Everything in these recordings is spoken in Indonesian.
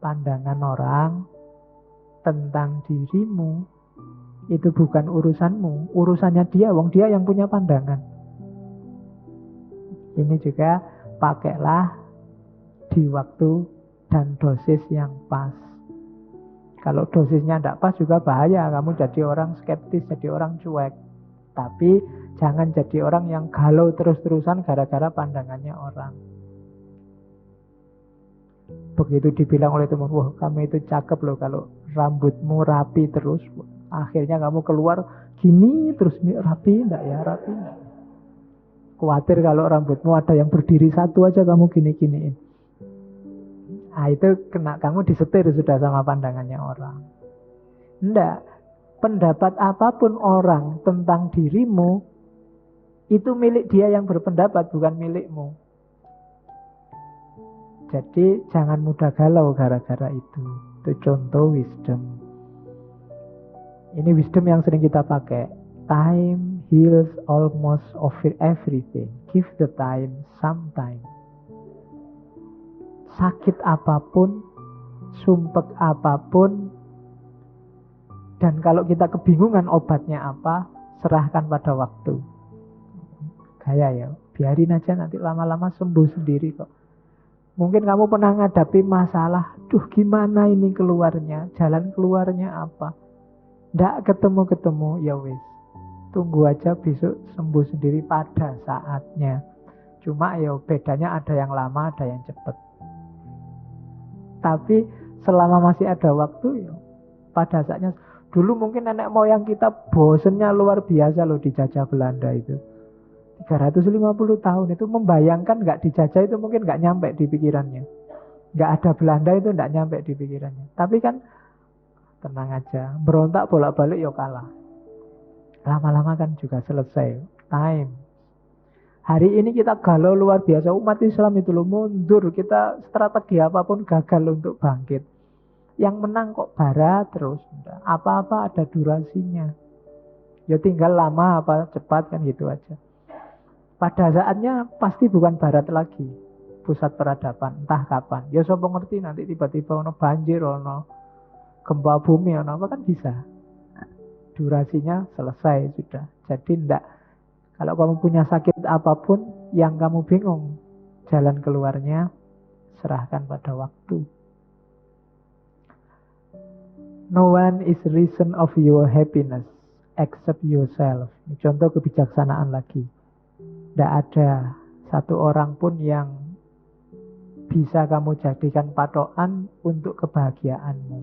Pandangan orang tentang dirimu itu bukan urusanmu, urusannya dia, wong dia yang punya pandangan. Ini juga pakailah di waktu dan dosis yang pas. Kalau dosisnya tidak pas juga bahaya, kamu jadi orang skeptis, jadi orang cuek. Tapi jangan jadi orang yang galau terus-terusan gara-gara pandangannya orang. Begitu dibilang oleh teman, wah kamu itu cakep loh kalau rambutmu rapi terus. Akhirnya kamu keluar gini terus, rapi enggak ya, rapi enggak. Khawatir kalau rambutmu ada yang berdiri satu aja kamu gini-giniin. Nah itu kena, kamu disetir sudah sama pandangannya orang. Enggak, pendapat apapun orang tentang dirimu itu milik dia yang berpendapat, bukan milikmu. Jadi jangan mudah galau gara-gara itu. Itu contoh wisdom. Ini wisdom yang sering kita pakai. Time heals almost of everything. Give the time some time. Sakit apapun, sumpek apapun, dan kalau kita kebingungan obatnya apa, serahkan pada waktu. Kayak ya, biarin aja nanti lama-lama sembuh sendiri kok. Mungkin kamu pernah ngadapi masalah, duh gimana ini keluarnya, jalan keluarnya apa? Nggak ketemu-ketemu, ya wis. Tunggu aja besok sembuh sendiri pada saatnya. Cuma ya bedanya ada yang lama, ada yang cepat. Tapi selama masih ada waktu ya pada saatnya. Dulu mungkin nenek moyang kita bosennya luar biasa loh dijajah Belanda itu. 350 tahun itu membayangkan nggak dijajah itu mungkin nggak nyampe di pikirannya. Nggak ada Belanda itu nggak nyampe di pikirannya. Tapi kan tenang aja, berontak bolak-balik ya kalah. Lama-lama kan juga selesai. Time. Hari ini kita galau luar biasa. Umat Islam itu loh mundur. Kita strategi apapun gagal untuk bangkit. Yang menang kok bara terus. Apa-apa ada durasinya. Ya tinggal lama apa cepat kan gitu aja. Pada saatnya pasti bukan barat lagi. Pusat peradaban. Entah kapan. Ya sopo ngerti nanti tiba-tiba ono banjir, ono gempa bumi, ono apa kan bisa. Durasinya selesai sudah. Jadi ndak. Kalau kamu punya sakit apapun yang kamu bingung jalan keluarnya, serahkan pada waktu. No one is reason of your happiness except yourself. Ini contoh kebijaksanaan lagi. Tidak ada satu orang pun yang bisa kamu jadikan patokan untuk kebahagiaanmu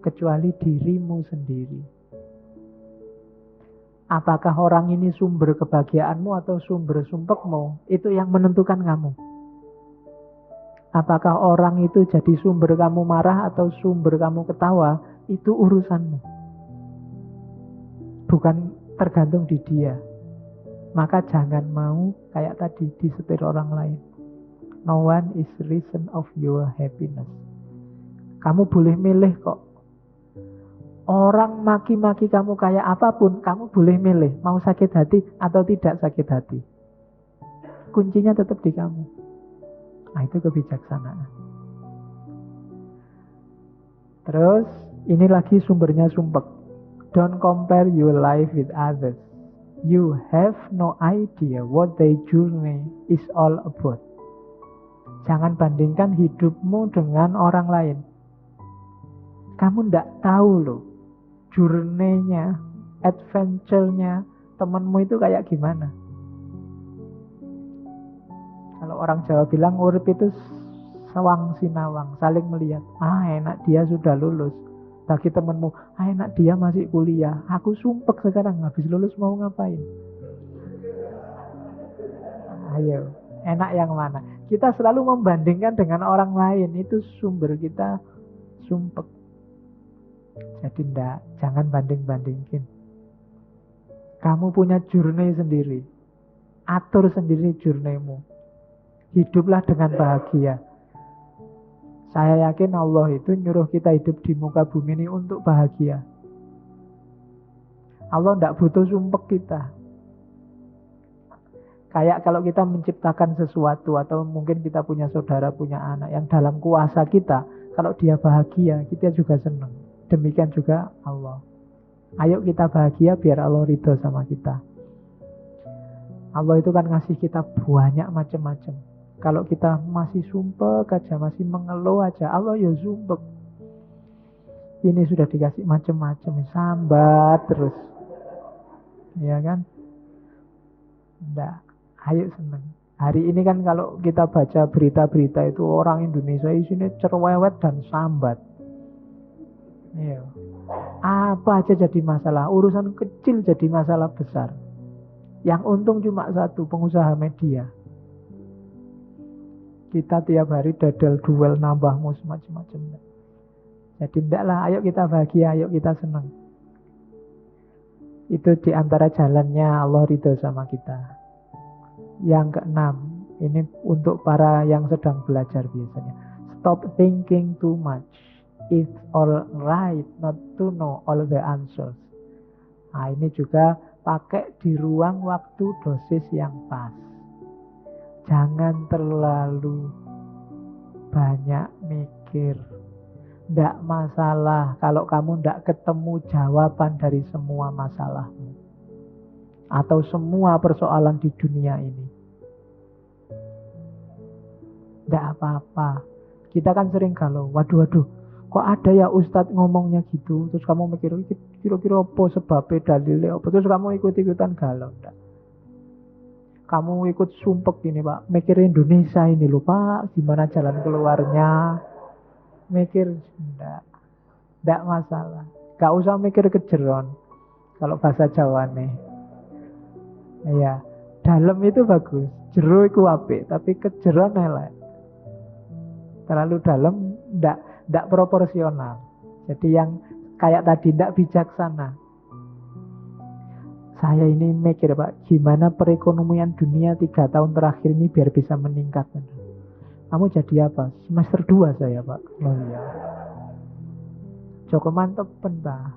kecuali dirimu sendiri. Apakah orang ini sumber kebahagiaanmu atau sumber sumpekmu? Itu yang menentukan kamu. Apakah orang itu jadi sumber kamu marah atau sumber kamu ketawa? Itu urusanmu. Bukan tergantung di dia. Maka jangan mau kayak tadi disetir orang lain. No one is reason of your happiness. Kamu boleh milih kok. Orang maki-maki kamu kayak apapun, kamu boleh milih mau sakit hati atau tidak sakit hati. Kuncinya tetap di kamu. Nah itu kebijaksanaan. Terus ini lagi sumbernya sumpek. Don't compare your life with others. You have no idea what their journey is all about. Jangan bandingkan hidupmu dengan orang lain. Kamu ndak tahu loh journey-nya, adventure-nya temanmu itu kayak gimana. Kalau orang Jawa bilang urip itu sawang sinawang, saling melihat. Enak dia sudah lulus. Bagi temanmu, enak dia masih kuliah. Aku sumpek sekarang, habis lulus mau ngapain? Ayo, enak yang mana? Kita selalu membandingkan dengan orang lain. Itu sumber kita sumpek. Jadi jangan banding-bandingin. Kamu punya journey sendiri. Atur sendiri journey-mu. Hiduplah dengan bahagia. Saya yakin Allah itu nyuruh kita hidup di muka bumi ini untuk bahagia. Allah tidak butuh sumpek kita. Kayak kalau kita menciptakan sesuatu atau mungkin kita punya saudara, punya anak yang dalam kuasa kita, Kalau dia bahagia, kita juga senang. Demikian juga Allah. Ayo kita bahagia biar Allah ridho sama kita. Allah itu kan ngasih kita banyak macam-macam. Kalau kita masih sumpek aja, masih mengeluh aja, Allah ya sumpek. Ini sudah dikasih macam-macam, sambat terus. Ya kan? Nggak, ayo seneng. Hari ini kan kalau kita baca berita-berita itu orang Indonesia isinya cerewet dan sambat. Iya. Apa aja jadi masalah, urusan kecil jadi masalah besar. Yang untung cuma satu, pengusaha media. Kita tiap hari dadal duel nambah mus macam-macam. Jadi ndaklah, ayo kita bahagia, ayo kita senang. Itu diantara jalannya Allah ridho sama kita. Yang keenam, ini untuk para yang sedang belajar biasanya. Stop thinking too much. It's all right not to know all the answers. Nah, ini juga pakai di ruang waktu dosis yang pas. Jangan terlalu banyak mikir. Nggak masalah kalau kamu nggak ketemu jawaban dari semua masalahmu. Atau semua persoalan di dunia ini. Nggak apa-apa. Kita kan sering galau. Waduh, kok ada ya Ustadz ngomongnya gitu. Terus kamu mikir, kira-kira apa sebabnya, dalilnya apa. Terus kamu ikut-ikutan galau. Nggak. Kamu ikut sumpek gini Pak. Mikir Indonesia ini loh Pak. Gimana jalan keluarnya. Mikir, nggak masalah. Gak usah mikir kejeron. Kalau bahasa Jawa nih. Iya, dalam itu bagus. Jero itu apik, tapi kejeron elek. Terlalu dalam ndak proporsional. Jadi yang kayak tadi ndak bijaksana. Saya ini mikir Pak, gimana perekonomian dunia 3 tahun terakhir ini biar bisa meningkat. Kamu jadi apa? Semester 2 saya Pak. Oh iya. Joko mantep pentah.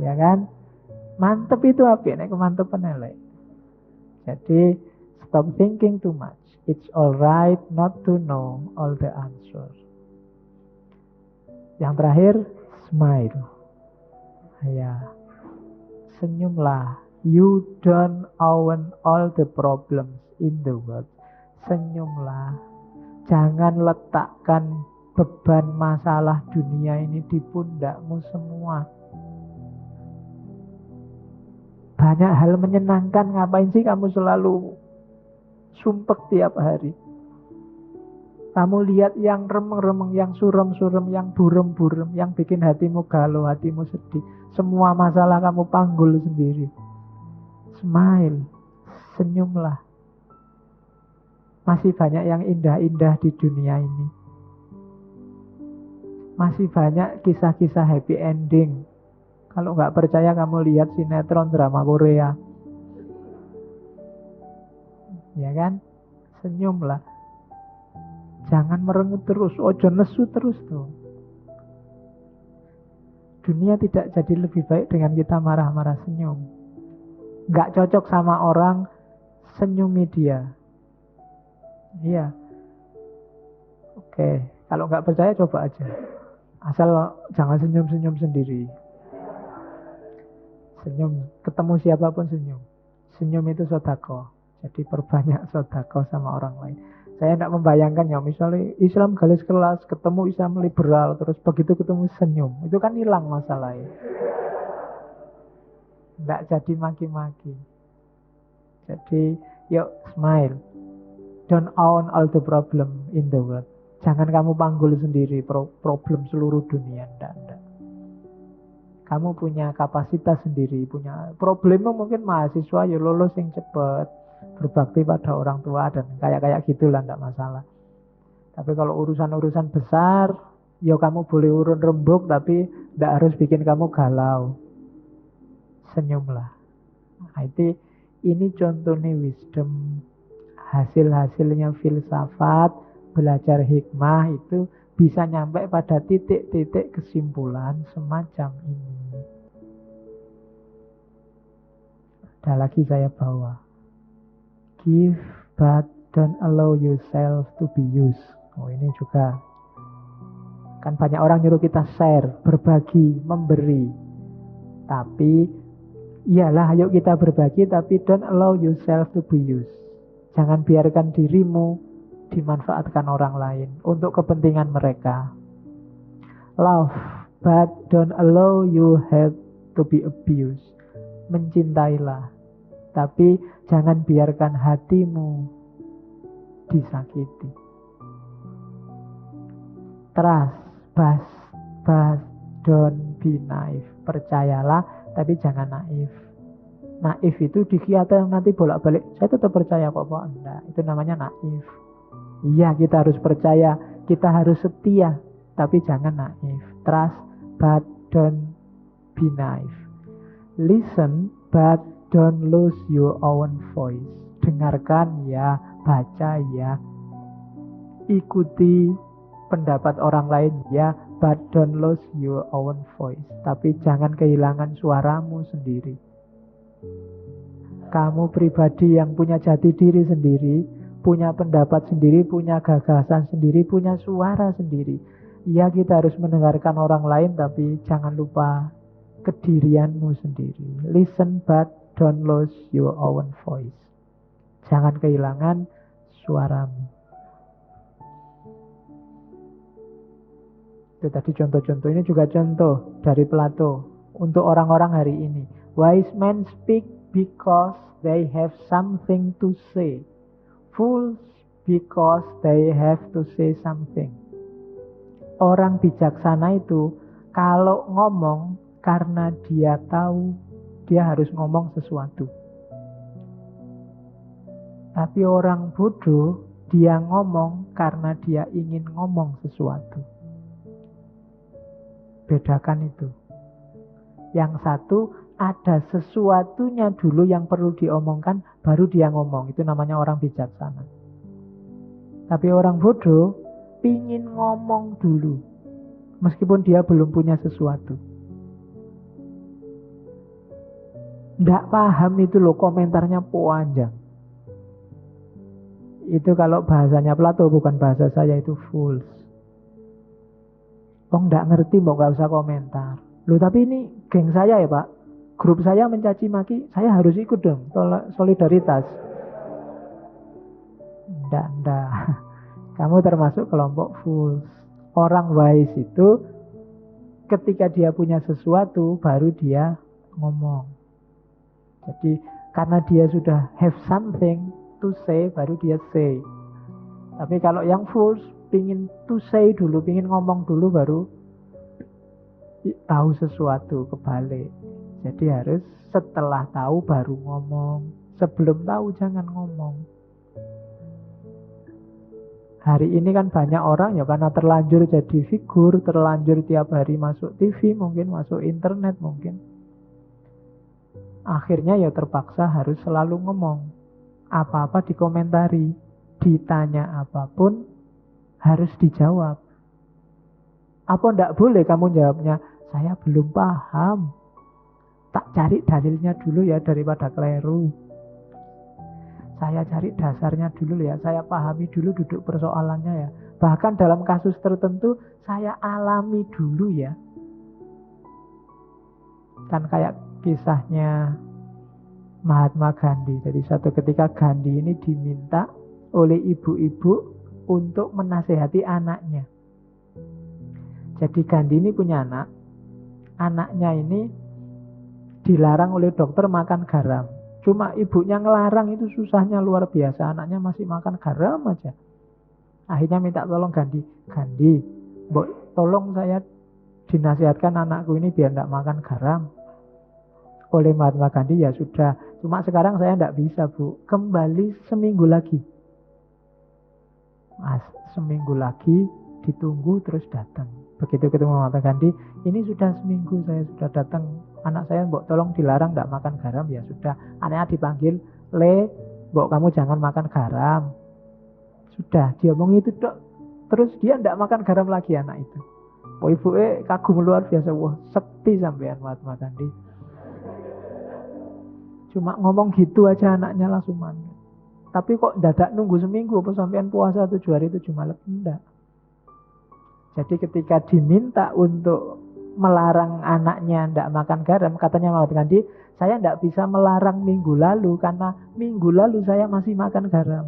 Ya kan? Mantep itu apa? Nek kemantepan elek. Jadi stop thinking too much. It's alright not to know all the answers. Yang terakhir, smile. Ya. Senyumlah. You don't own all the problems in the world. Senyumlah. Jangan letakkan beban masalah dunia ini di pundakmu semua. Banyak hal menyenangkan, ngapain sih kamu selalu sumpek tiap hari? Kamu lihat yang remeng-remeng, yang surem-surem, yang burem-burem, yang bikin hatimu galau, hatimu sedih. Semua masalah kamu panggul sendiri. Smile, senyumlah. Masih banyak yang indah-indah di dunia ini. Masih banyak kisah-kisah happy ending. Kalau nggak percaya kamu lihat sinetron drama Korea. Ya kan? Senyumlah. Jangan merengut terus, ojo nesu terus tuh. Dunia tidak jadi lebih baik dengan kita marah-marah, senyum. Nggak cocok sama orang, senyumi dia. Iya. Oke, kalau nggak percaya coba aja. Asal jangan senyum-senyum sendiri. Senyum, ketemu siapapun senyum. Senyum itu sedekah. Jadi perbanyak sedekah sama orang lain. Saya tidak membayangkan ya, misalnya Islam garis kelas, ketemu Islam liberal, terus begitu ketemu senyum. Itu kan hilang masalahnya. Tidak jadi maki-maki. Jadi, yuk smile. Don't own all the problem in the world. Jangan kamu panggul sendiri problem seluruh dunia. Tidak. Kamu punya kapasitas sendiri, punya problemnya mungkin mahasiswa ya lulus yang cepat, berbakti pada orang tua dan kayak gitulah, tidak masalah. Tapi kalau urusan-urusan besar, ya kamu boleh urun rembuk tapi tidak harus bikin kamu galau. Senyumlah. Nah, ini contohnya wisdom, hasil-hasilnya filsafat, belajar hikmah itu bisa nyampe pada titik-titik kesimpulan semacam ini. Ada lagi saya bawa. Give but don't allow yourself to be used. Oh, ini juga kan banyak orang nyuruh kita share, berbagi, memberi. Tapi iyalah, ayo kita berbagi, tapi don't allow yourself to be used. Jangan biarkan dirimu dimanfaatkan orang lain untuk kepentingan mereka. Love, but don't allow you have to be abused. Mencintailah, tapi jangan biarkan hatimu disakiti. Trust, but don't be naive. Percayalah, tapi jangan naif. Naif itu dikira nanti bolak-balik, saya tetap percaya kok. Enggak, itu namanya naif. Iya, kita harus percaya, kita harus setia, tapi jangan naif. Trust, but don't be naive. Listen, but don't lose your own voice. Dengarkan ya, baca ya, ikuti pendapat orang lain ya, but don't lose your own voice. Tapi jangan kehilangan suaramu sendiri. Kamu pribadi yang punya jati diri sendiri, punya pendapat sendiri, punya gagasan sendiri, punya suara sendiri. Ya, kita harus mendengarkan orang lain, tapi jangan lupa kedirianmu sendiri. Listen but don't lose your own voice. Jangan kehilangan suaramu. Itu tadi contoh-contoh, ini juga contoh dari Plato untuk orang-orang hari ini. Wise men speak because they have something to say. Fools because they have to say something. Orang bijaksana itu kalau ngomong karena dia tahu dia harus ngomong sesuatu. Tapi orang bodoh, dia ngomong karena dia ingin ngomong sesuatu. Bedakan itu. Yang satu ada sesuatunya dulu yang perlu diomongkan, baru dia ngomong. Itu namanya orang bijaksana. Tapi orang bodoh pingin ngomong dulu, meskipun dia belum punya sesuatu. Nggak paham itu loh, komentarnya panjang. Itu kalau bahasanya Plato, bukan bahasa saya, itu fools. Oh, nggak ngerti, mau nggak usah komentar. Loh, tapi ini geng saya ya Pak, grup saya mencaci maki, saya harus ikut dong, solidaritas. Nggak. Kamu termasuk kelompok fools. Orang wise itu ketika dia punya sesuatu, baru dia ngomong. Jadi karena dia sudah have something to say, baru dia say. Tapi kalau yang fools pingin to say dulu, pingin ngomong dulu, baru tahu sesuatu, kebalik. Jadi harus setelah tahu baru ngomong. Sebelum tahu jangan ngomong. Hari ini kan banyak orang ya karena terlanjur jadi figur, terlanjur tiap hari masuk TV, mungkin masuk internet mungkin. Akhirnya ya terpaksa harus selalu ngomong. Apa-apa dikomentari, ditanya apapun harus dijawab. Apa ndak boleh kamu jawabnya, saya belum paham, tak cari dalilnya dulu ya daripada keliru. Saya cari dasarnya dulu ya, saya pahami dulu duduk persoalannya ya. Bahkan dalam kasus tertentu saya alami dulu ya. Kan kayak kisahnya Mahatma Gandhi. Jadi suatu ketika Gandhi ini diminta oleh ibu-ibu untuk menasehati anaknya. Jadi Gandhi ini punya anak. Anaknya ini dilarang oleh dokter makan garam. Cuma ibunya ngelarang, itu susahnya luar biasa. Anaknya masih makan garam aja. Akhirnya minta tolong Gandhi. Gandhi, tolong saya dinasihatkan anakku ini biar tidak makan garam. Oleh Mahatma Gandhi, ya sudah. Cuma sekarang saya tidak bisa Bu. Kembali seminggu lagi. Seminggu lagi ditunggu terus datang. Begitu ketemu Mahatma Gandhi, ini sudah seminggu saya sudah datang. Anak saya, mbok tolong dilarang tidak makan garam. Ya sudah, anaknya dipanggil, mbok kamu jangan makan garam. Sudah, dia ngomong itu dok. Terus dia tidak makan garam lagi anak itu. Oh, ibu kagum luar biasa. Wah, sekti sampean Mahatma Gandhi. Cuma ngomong gitu aja anaknya langsung manut. Tapi kok dadak nunggu seminggu apa sampean puasa 7 hari 7 malam? Enggak. Jadi ketika diminta untuk melarang anaknya tidak makan garam, katanya Muhammad Gandhi, saya tidak bisa melarang minggu lalu karena minggu lalu saya masih makan garam.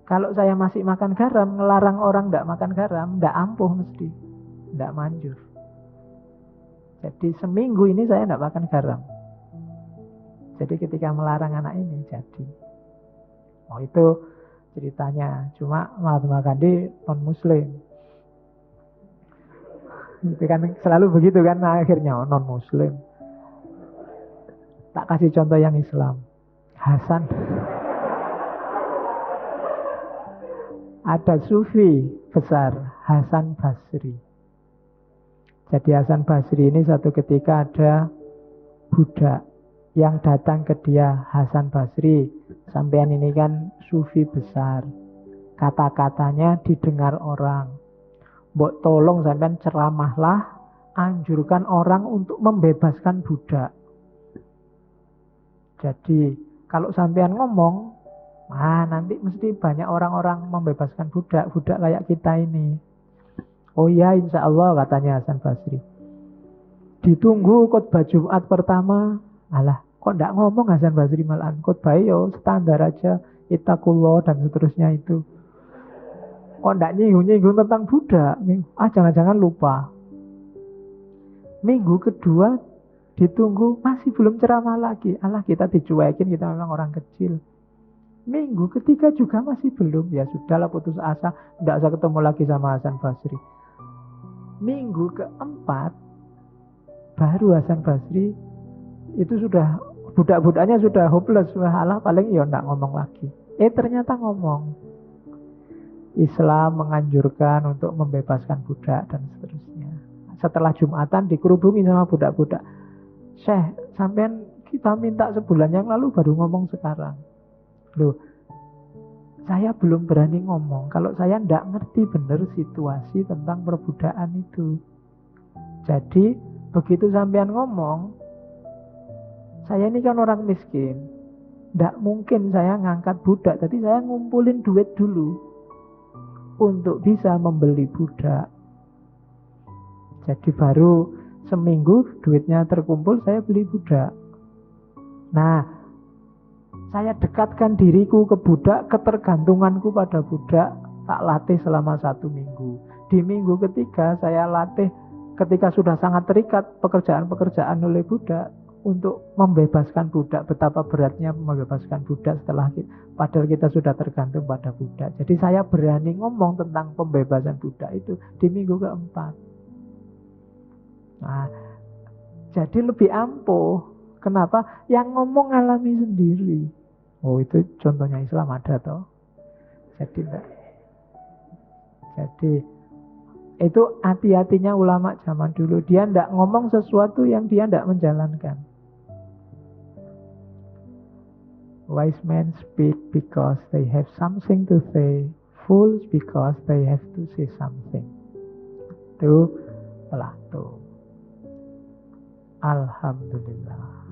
Kalau saya masih makan garam, ngelarang orang tidak makan garam, tidak ampuh mesti, tidak manjur. Jadi seminggu ini saya tidak makan garam. Jadi ketika melarang anak ini jadi. Oh itu ceritanya. Cuma Mahatma Gandhi non-muslim. Itu kan selalu begitu kan akhirnya non-muslim. Tak kasih contoh yang Islam. Hasan. Ada sufi besar Hasan Basri. Jadi Hasan Basri ini satu ketika ada budak yang datang ke dia, Hasan Basri, sampean ini kan sufi besar, kata-katanya didengar orang, mbok tolong sampean ceramahlah, anjurkan orang untuk membebaskan budak. Jadi kalau sampean ngomong, nanti mesti banyak orang-orang membebaskan budak kayak kita ini. Oh iya, insya Allah, katanya Hasan Basri. Ditunggu khotbah Jumat pertama. Alah, kok ndak ngomong Hasan Basri malahan? Khotbah yo standar aja, ittaqullah dan seterusnya itu. Kok ndak nyinggung-nyinggung tentang budak? Jangan-jangan lupa. Minggu kedua ditunggu, masih belum ceramah lagi. Alah, kita dicuekin, kita memang orang kecil. Minggu ketiga juga masih belum. Ya sudahlah, putus asa, ndak usah ketemu lagi sama Hasan Basri. Minggu keempat baru Hasan Basri itu sudah, budak-budaknya sudah hopeless. Alah, paling ya ndak ngomong lagi. Ternyata ngomong. Islam menganjurkan untuk membebaskan budak dan seterusnya. Setelah Jumatan dikerubungi sama budak-budak. Syekh, sampean kita minta sebulan yang lalu baru ngomong sekarang. Loh, saya belum berani ngomong kalau saya ndak ngerti benar situasi tentang perbudakan itu. Jadi begitu sampean ngomong, saya ini kan orang miskin, ndak mungkin saya ngangkat budak. Jadi saya ngumpulin duit dulu untuk bisa membeli budak. Jadi baru seminggu duitnya terkumpul, saya beli budak. Nah, saya dekatkan diriku ke budak, ketergantunganku pada budak, tak latih selama 1 minggu. Di minggu ketiga saya latih ketika sudah sangat terikat pekerjaan-pekerjaan oleh budak untuk membebaskan budak. Betapa beratnya membebaskan budak padahal kita sudah tergantung pada budak. Jadi saya berani ngomong tentang pembebasan budak itu di minggu keempat. Nah, jadi lebih ampuh. Kenapa? Yang ngomong alami sendiri. Oh, itu contohnya Islam ada toh. Jadi itu hati-hatinya ulama zaman dulu. Dia tidak ngomong sesuatu yang dia tidak menjalankan. Wise men speak because they have something to say. Fools because they have to say something. Itu Plato. Alhamdulillah.